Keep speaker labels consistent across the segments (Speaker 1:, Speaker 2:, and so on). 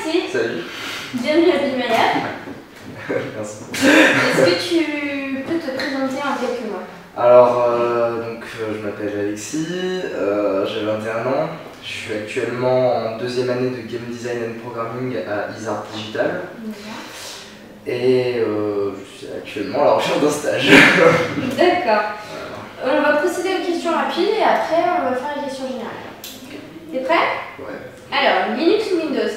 Speaker 1: Alexis.
Speaker 2: Salut.
Speaker 1: Bienvenue à Bimeyer.
Speaker 2: Merci.
Speaker 1: Est-ce que tu peux te présenter en quelques mots?
Speaker 2: Alors, je m'appelle Alexis, j'ai 21 ans, je suis actuellement en deuxième année de Game Design and Programming à Isart Digital. Et je suis actuellement à la recherche d'un stage.
Speaker 1: D'accord. On va procéder aux questions rapides et après on va faire les questions générales. T'es prêt?
Speaker 2: Ouais.
Speaker 1: Alors, Linux ou Windows?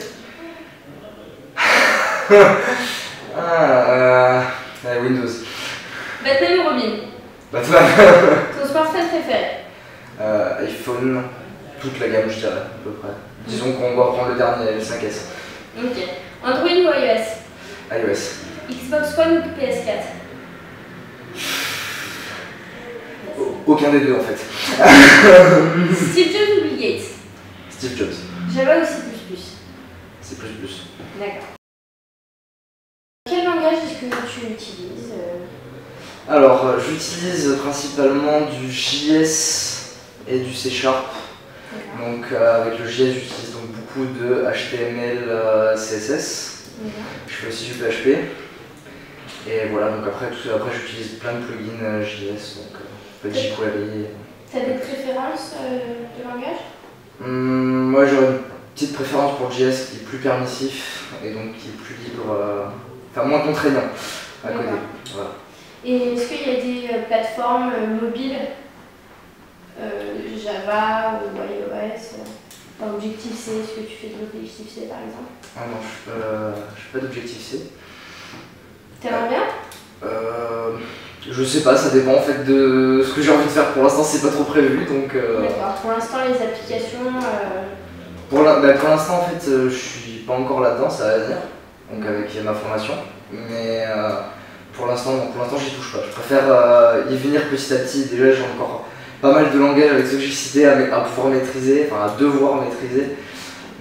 Speaker 2: Windows.
Speaker 1: Batman ou Robin?
Speaker 2: Batman.
Speaker 1: Ton smartphone préféré?
Speaker 2: iPhone, toute la gamme je dirais, à peu près. Disons qu'on va prendre le dernier, le 5S.
Speaker 1: Ok. Android ou iOS?
Speaker 2: iOS.
Speaker 1: Xbox One ou PS4?
Speaker 2: Aucun des deux en fait.
Speaker 1: Steve Jobs ou Bill Gates?
Speaker 2: Steve Jobs.
Speaker 1: Java ou C++?
Speaker 2: C++.
Speaker 1: D'accord. Quel langage est-ce que tu utilises?
Speaker 2: Alors, j'utilise principalement du JS et du C#. Donc, avec le JS, j'utilise donc beaucoup de HTML, CSS. Je fais aussi du PHP. Et voilà, donc après j'utilise plein de plugins JS, donc jQuery.
Speaker 1: T'as des préférences de langage?
Speaker 2: Moi, j'aurais une petite préférence pour JS qui est plus permissif et donc qui est plus libre, enfin moins contraignant à coder. Voilà.
Speaker 1: Et est-ce qu'il y a des plateformes mobiles, Java ou iOS, Objective-C, est-ce que tu fais de l'Objective-C par exemple?
Speaker 2: Ah non, je fais pas d'Objective-C.
Speaker 1: T'aimerais bien?
Speaker 2: Je sais pas, ça dépend en fait de ce que j'ai envie de faire. Pour l'instant, c'est pas trop prévu, donc.
Speaker 1: D'accord. Pour l'instant, les applications.
Speaker 2: Pour l'instant, en fait, je suis pas encore là-dedans, ça va venir, donc avec ma formation. Mais pour l'instant, j'y touche pas. Je préfère y venir petit à petit. Déjà, j'ai encore pas mal de langages avec ceux que j'ai cités à pouvoir maîtriser, enfin à devoir maîtriser.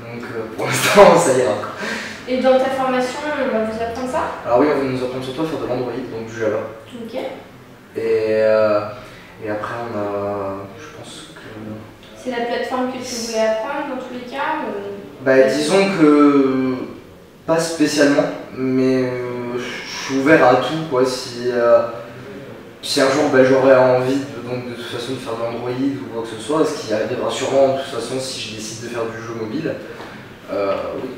Speaker 2: Donc pour l'instant, ça ira.
Speaker 1: Et dans ta formation, on va vous apprendre ça?
Speaker 2: Alors oui, on va nous apprendre surtout à faire de l'Android, donc du Java.
Speaker 1: Ok.
Speaker 2: Et après, on a, je pense que...
Speaker 1: C'est la plateforme que tu voulais apprendre dans tous les cas ou...
Speaker 2: Bah, disons que pas spécialement, mais je suis ouvert à tout, quoi. Si un jour j'aurais envie de toute façon de faire de l'Android ou quoi que ce soit, ce qui arrivera sûrement de toute façon si je décide de faire du jeu mobile, oui.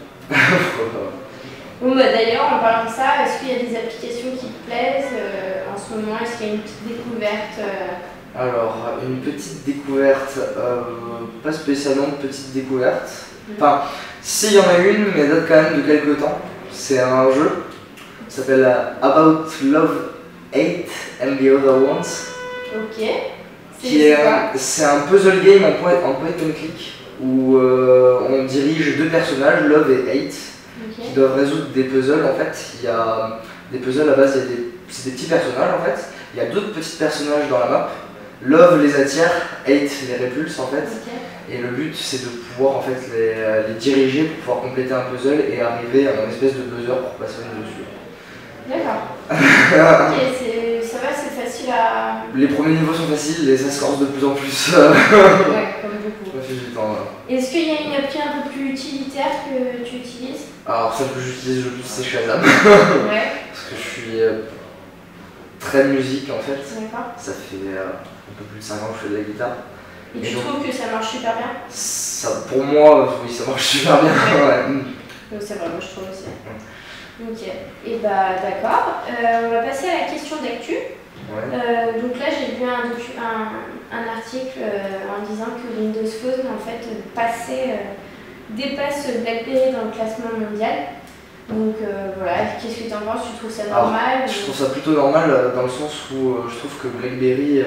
Speaker 1: Bon bah d'ailleurs en parlant de ça, est-ce qu'il y a des applications qui te plaisent en ce moment? Est-ce qu'il y a une petite découverte?
Speaker 2: Alors une petite découverte, pas spécialement de petite découverte. Enfin, si il y en a une, mais elle date quand même de quelques temps. C'est un jeu qui s'appelle About Love 8 and the Other Ones.
Speaker 1: Ok.
Speaker 2: C'est un puzzle game en point and click où on dirige deux personnages, Love et Hate, qui doivent résoudre des puzzles. En fait, il y a des puzzles à la base, c'est des petits personnages en fait. Il y a d'autres petits personnages dans la map. Love les attire, Hate les répulse en fait. Et le but c'est de pouvoir en fait les diriger pour pouvoir compléter un puzzle et arriver à une espèce de buzzer pour passer au niveau dessus.
Speaker 1: D'accord. Ok, ça va, c'est facile à...
Speaker 2: Les premiers niveaux sont faciles et ça se corse de plus en plus.
Speaker 1: Ouais, comme beaucoup.
Speaker 2: Ça fait du temps.
Speaker 1: Est-ce qu'il y a une appli un peu plus utilitaire que tu utilises?
Speaker 2: Alors celle que j'utilise le plus c'est Shazam.
Speaker 1: Ouais.
Speaker 2: Parce que je suis très musique en fait.
Speaker 1: D'accord.
Speaker 2: Ça fait un peu plus de 5 ans que je fais de la guitare.
Speaker 1: Et tu trouves que ça marche super bien?
Speaker 2: Ça, pour moi, oui, ça marche super bien. Ouais.
Speaker 1: C'est vrai, moi je trouve aussi. Ok, et bah d'accord. On va passer à la question d'actu.
Speaker 2: Ouais.
Speaker 1: Donc là j'ai lu un article en disant que Windows Phone en fait dépasse BlackBerry dans le classement mondial. Donc voilà, qu'est-ce que tu en penses? Tu trouves ça normal?
Speaker 2: Je trouve ça plutôt normal dans le sens où je trouve que BlackBerry,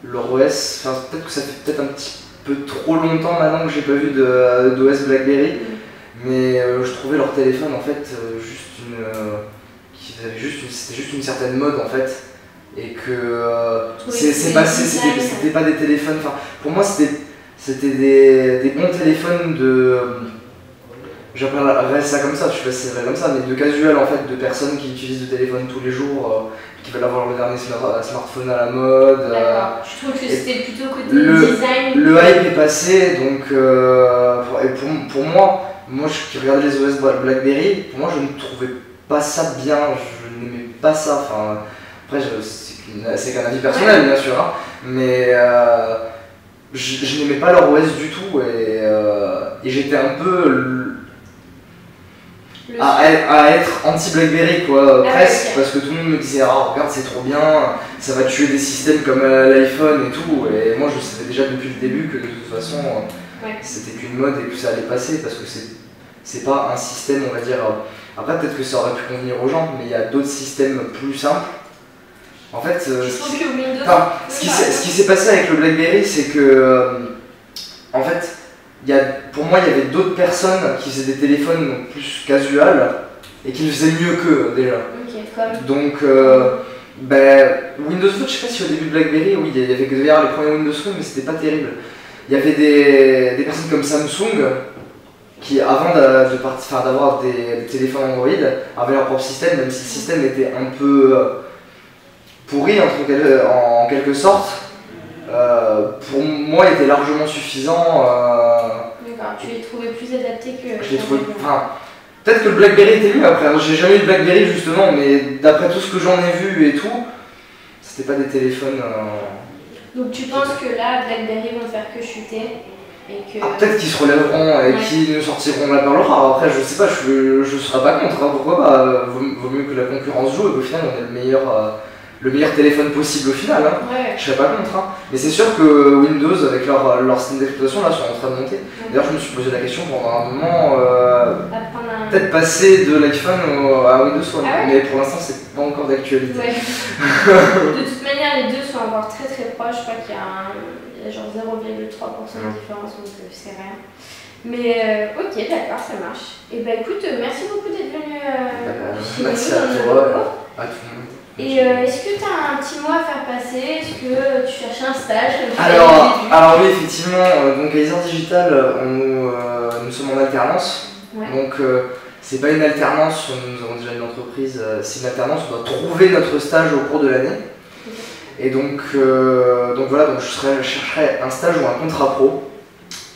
Speaker 2: leur OS, peut-être que ça fait peut-être un petit peu trop longtemps maintenant que j'ai pas vu d'OS BlackBerry. Mais je trouvais leur téléphone en fait c'était juste une certaine mode en fait, et que c'était pas des téléphones, enfin pour moi c'était des bons téléphones de, j'appellerais ça comme ça, je sais pas si c'est vrai comme ça, mais de casual en fait, de personnes qui utilisent le téléphone tous les jours, qui veulent avoir le dernier smartphone à la mode.
Speaker 1: Je trouve que c'était plutôt côté design.
Speaker 2: Le hype est passé, donc pour moi, moi qui regardais les OS BlackBerry, pour moi je ne trouvais pas ça bien, je n'aimais pas ça. Enfin, après c'est qu'un avis personnel bien sûr, hein, mais je n'aimais pas leur OS du tout et j'étais un peu à être anti-BlackBerry quoi, presque,
Speaker 1: okay.
Speaker 2: parce que tout le monde me disait ah regarde c'est trop bien, ça va tuer des systèmes comme l'iPhone et tout, et moi je savais déjà depuis le début que de toute façon c'était qu'une mode et que ça allait passer, parce que c'est pas un système on va dire, après peut-être que ça aurait pu convenir aux gens, mais il y a d'autres systèmes plus simples. En fait, ce qui s'est passé avec le BlackBerry, c'est que en fait, pour moi, il y avait d'autres personnes qui faisaient des téléphones donc, plus casual et qui le faisaient mieux qu'eux déjà.
Speaker 1: Okay, comme...
Speaker 2: Donc, Windows Phone, je sais pas si au début de BlackBerry, oui, il y avait que derrière les premiers Windows Phone, mais c'était pas terrible. Il y avait des personnes comme Samsung qui, avant d'avoir des téléphones Android, avaient leur propre système, même si le système était un peu pourri en quelque sorte. Pour moi, il était largement suffisant.
Speaker 1: D'accord, tu les trouvais plus adaptés que...
Speaker 2: Je les trouvais... Peut-être que le BlackBerry était mieux après. J'ai jamais eu de BlackBerry justement, mais d'après tout ce que j'en ai vu et tout, c'était pas des téléphones.
Speaker 1: Donc tu penses que là, BlackBerry vont faire que chuter et que...
Speaker 2: peut-être qu'ils se relèveront et qu'ils nous sortiront la perle rare. Après, je sais pas, je serais pas contre. Hein. Pourquoi pas, vaut mieux que la concurrence joue et qu'au final on ait le meilleur téléphone possible au final, hein. Je serais pas contre, hein. Mais c'est sûr que Windows avec leur système d'exploitation là sont en train de monter. D'ailleurs je me suis posé la question pendant un moment, peut-être passer de l'iPhone à Windows Phone, mais pour l'instant c'est pas encore d'actualité.
Speaker 1: De toute manière les deux sont encore très proches, je crois qu'il y a genre 0,3% de différence, donc c'est rien. Mais ok, d'accord, ça marche. Et bah écoute, merci beaucoup d'être venu chez
Speaker 2: merci
Speaker 1: nous
Speaker 2: à toi, à tout le monde.
Speaker 1: Et est-ce que tu as un petit mot à faire passer? Est-ce que tu cherches un stage?
Speaker 2: Alors oui, effectivement, donc à Isor Digital, nous sommes en alternance. Donc c'est pas une alternance, nous avons déjà une entreprise, c'est une alternance, on doit trouver notre stage au cours de l'année. Et donc voilà, donc je chercherai un stage ou un contrat pro.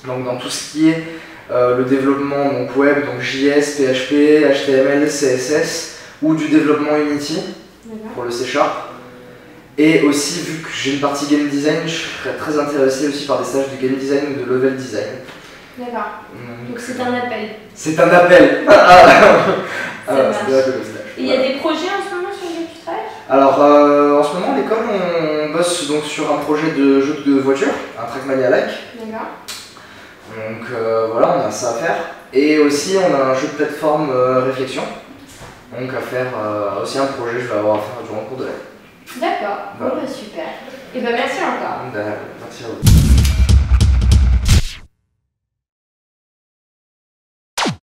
Speaker 2: Donc dans tout ce qui est le développement donc web, donc JS, PHP, HTML, CSS ou du développement Unity pour le C#. Et aussi, vu que j'ai une partie game design, je serais très intéressé aussi par des stages de game design ou de level design.
Speaker 1: D'accord. Donc c'est un appel.
Speaker 2: C'est un appel.
Speaker 1: Et il y a des projets en ce moment sur lesquels tu travailles?
Speaker 2: Alors en ce moment, à l'école, on bosse donc sur un projet de jeu de voiture, un Trackmania-like.
Speaker 1: D'accord.
Speaker 2: Donc voilà, on a ça à faire. Et aussi, on a un jeu de plateforme réflexion. Donc à faire aussi un projet que je vais avoir à faire durant le cours de l'année.
Speaker 1: D'accord, voilà. Bon, super. Et ben merci encore.
Speaker 2: Merci à vous.